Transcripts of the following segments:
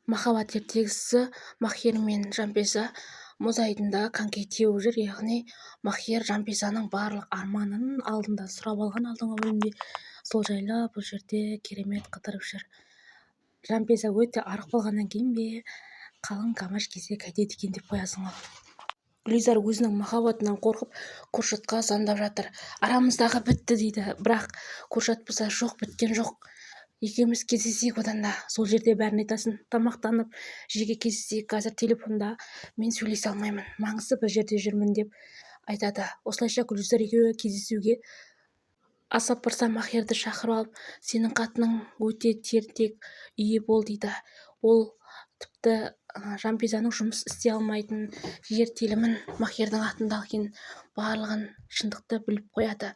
Махаббат ертегісі Махир мен Жанпиза мұз айдында коньки теуіп жүр. Яғни Махир Жанпизаның барлық арманын алдында сұрап алған алдыңғы бөлімде. Сол жайлы бұл жерде керемет қыдырып жүр. Жанпиза өте арық болғаннан кейін бе қалың камаш кесе қайтеді екен деп қоясың ғой. Гүлизар өзінің махаббатынан қорқып Куршатқа звондап жатыр. Арамыздағы бітті дейді, бірақ Куршат болса жоқ, біткен жоқ. Екеуміз кездесейік одан да. Сол жерде бәрін айтасың, тамақтанып, жеке кездесейік. Қазір телефонда мен сөйлесе алмаймын, маңызды бір жерде жүрмін деп айтады. Осылайша Гүлизар екеуі кездесуге Асап мырза Махирді шақырып алып, сенің қатының өте тентек, үйі бол дейді. Ол тіпті Жанпизаның жұмыс істей алмайтын жер телімін Махирдің атында екенін барлығын шындықты біліп қояды.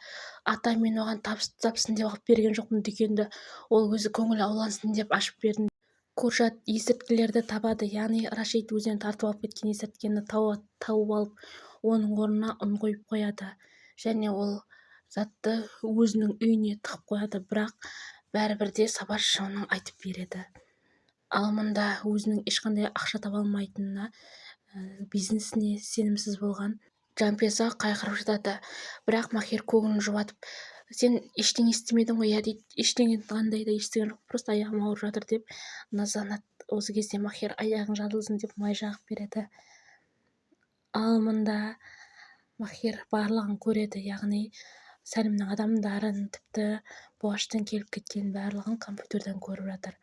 Ата мен оған тапсын деп алып берген жоқпын дүкенді, ол өзі көңіл аулансын деп ашып бердім. Куршат есірткілерді табады, яғни Рашид өзінен тартып алып кеткен есірткіні тауып алып, оның орнына ұн қойып қояды, және ол затты өзінің үйіне тығып қояды, бірақ бәрібір де Сабаш оның айтып береді. Ал мұнда өзінің ешқандай ақша таба алмайтынына, бизнесіне сенімсіз болған Жанпиза қайғырып жатады. Бірақ Махир көңілін жұбатып, сен ештеңе естімедің ғой, иә дейді. Ештеңе қандай да естіген жоқ, просто аяғым ауырып жатыр деп назанады. Осы кезде Махир аяғың жазылсын деп май жағып береді. Ал мұнда Махир барлығын көреді, яғни Сәлімнің адамдарын, тіпті Бұғаштан келіп кеткен барлығын компьютерден көріп жатыр.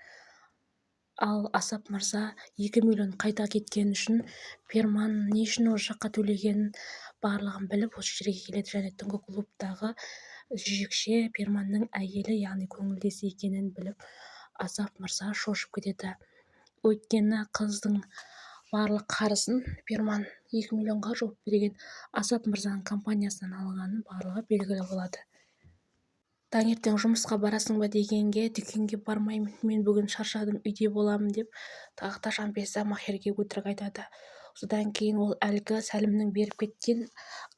Ал Асап мырза 2 миллион қайта кеткен үшін Перман не үшін ол жаққа төлегенін барлығын біліп осы жерге келеді, және түнгі клубтағы жүйекше Перманның әйелі, яғни көңілдесі екенін біліп Асап мырза шошып кетеді. Өйткені қыздың барлық қарызын Перман 2 миллионға жауап берген Асап мырзаның компаниясынан алғанын барлығы белгілі болады. Таңертең жұмысқа барасың ба дегенге, дүкенге бармаймын, мен бүгін шаршадым, үйде боламын деп тағы да Жанпиза Махирге өтірік айтады. Содан кейін ол әлгі Сәлімнің беріп кеткен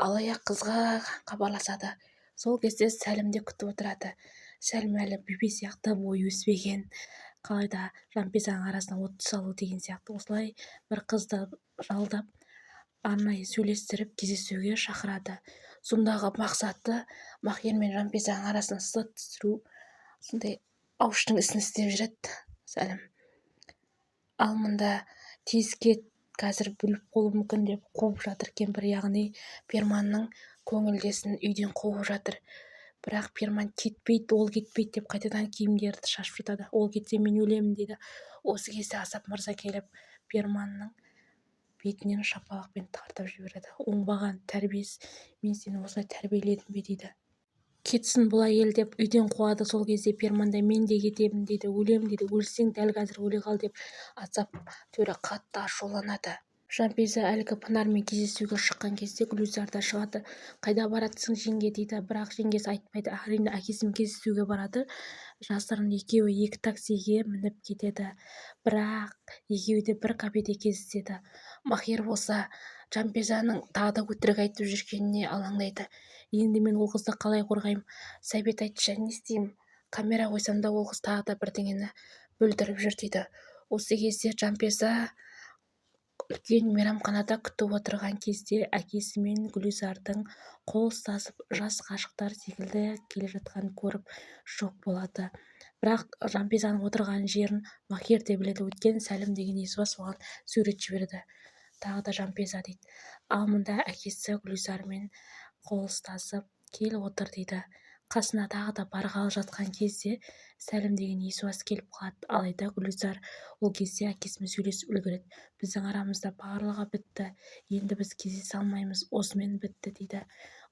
алаяқ қызға хабарласады. Сол кезде Сәлім де күтіп отырады. Сәлім әлі бөбе сияқты, бойы өспеген, қалайда Жанпизаның арасына от салу деген сияқты. Осылай бір қызды жалдап, арнайы сөйлестіріп кездесуге шақырады. Сондағы мақсаты Махир мен Жанпизаның арасына сызат түсіру, сондай ауыштың ісін істеп жүреді Сәлім. Ал мұнда тез кет, қазір бүліп қолы мүмкін деп қуып жатыр кемпір, яғни Перманның көңілдесін үйден қуып жатыр. Бірақ Перман кетпейді, ол кетпейді деп қайтадан киімдерді шашып жатады. Ол кетсе мен өлемін дейді. Осы кезде Асап мырза келіп Перманның бетінен шапалақпен тартып жібереді. Оңбаған тәрбиес, мен сені осылай тәрбиеледім бе дейді. Кетсін бұл әйел деп үйден қуады. Сол кезде Перманда мен де кетемін дейді, өлемін дейді, өлсең дәл қазір өле қал деп Асап төре қатты ашуланады. Жанпиза әлгі Пынармен кездесуге шыққан кезде Гүлизар да шығады. Қайда баратсың жеңге дейді, бірақ жеңгесі айтпайды. Әрине әкесімен кездесуге барады. Жасырын екеуі 2 таксиге мініп кетеді. Бірақ екеуі де бір кафеде кездеседі. Махир болса Жанпизаның тағы да өтірік айтып жүргеніне алаңдайды. Енді мен ол қызды қалай қорғаймын? Сәбет айтшы, не істеймін? Камера қойсам да ол қыз тағы да бірдеңені бүлдіріп жүр дейді. Осы кезде Жанпиза үлкен мейрамханада күтіп отырған кезде әкесі мен Гүлизардың қол ұстасып жас ғашықтар секілді келе жатқанын көріп шок болады. Бірақ Жанпизаның отырған жерін Махир де біледі, өткен Сәлім деген есуас оған сурет жіберді. Тағы да Жанпиза дейді. Ал мұнда әкесі Гүлизармен қол ұстасып кел отыр дейді. Қасына тағы да барғалы жатқан кезде Сәлім деген есуас келіп қалады. Алайда Гүлизар ол кезде әкесімен сөйлесіп үлгереді. Біздің арамызда барлығы бітті, енді біз кездесе алмаймыз, осымен бітті дейді.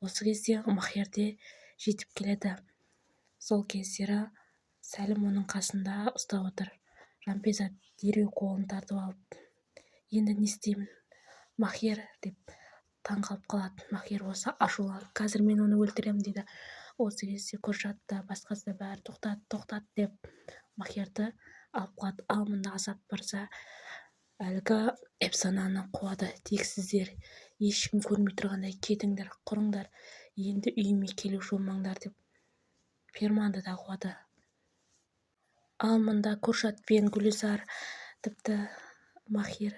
Осы кезде Махир де жетіп келеді. Сол кездері Сәлім оның қасында ұстап отыр. Жанпиза дереу қолын тартып алып, енді не істеймін, Махир деп таңқалып қалады. Махир болса ашуланып, қазір мен оны өлтіремін дейді. Осы кезде Куршат та басқасы да бәрі тоқтат деп Махирді алып қалады. Ал мұнда Асап мырза әлгі әпсананы қуады. Тек сіздер ешкім көрмей тұрғандай кетіңдер, құрыңдар, енді үйіме келуші болмаңдар деп Перманды да қуады. Ал мұнда Куршат пен Гүлизарды тіпті Махир,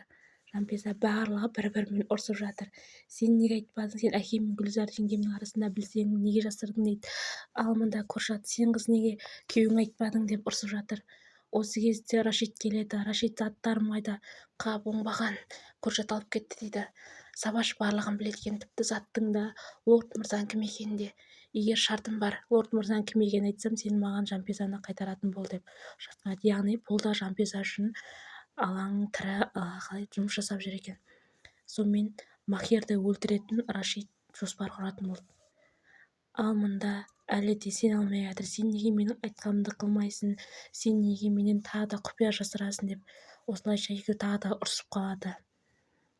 Жанпиза барлығы бір-бірімен ұрсып жатыр. Сен неге айтпадың? Сен әкем мен Гүлзар жеңгемнің арасында білсең, неге жасырдың дейді. Ал мында Куршат, сен қыз неге күйеуіңе айтпадың деп ұрсып жатыр. Осы кезде Рашид келеді. Рашид, заттарым қайда? Қап, оңбаған. Куршат алып кетті дейді. Сабаш барлығын біледі екен, тіпті заттың да лорд мырзаның кім екенін де. Егер шартым бар, лорд мырзаның кім екенін айтсам, сен маған Жанпизаны қайтаратын бол деп шартқа. Яғни бұл да Жанпиза үшін алаң тірі қалай жұмыс жасап жүр екен. Сонымен Махирді өлтіретін Рашид жоспар құратын болды. Ал мында әлі де сене алмай жатыр. Сен неге менің айтқанымды қылмайсың? Сен неге менен тағы да құпия жасырасың деп осылайша екеуі тағы да ұрсып қалады.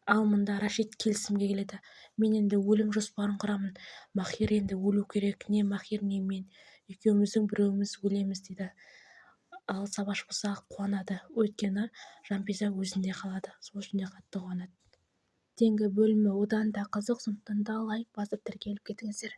Ал мында Рашид келісімге келеді. Мен енді өлім жоспарын құрамын. Махир енді өлу керек. Не Махир, не мен. Екеуміздің біреуіміз өлеміз дейді. Ал Сабаш болса қуанады. Өйткені Жанпиза өзінде қалады. Сол үшін де қатты қуанады. Теңгі бөлімі одан да қызық, сондықтан да лайк басып тіркеліп кетіңіздер.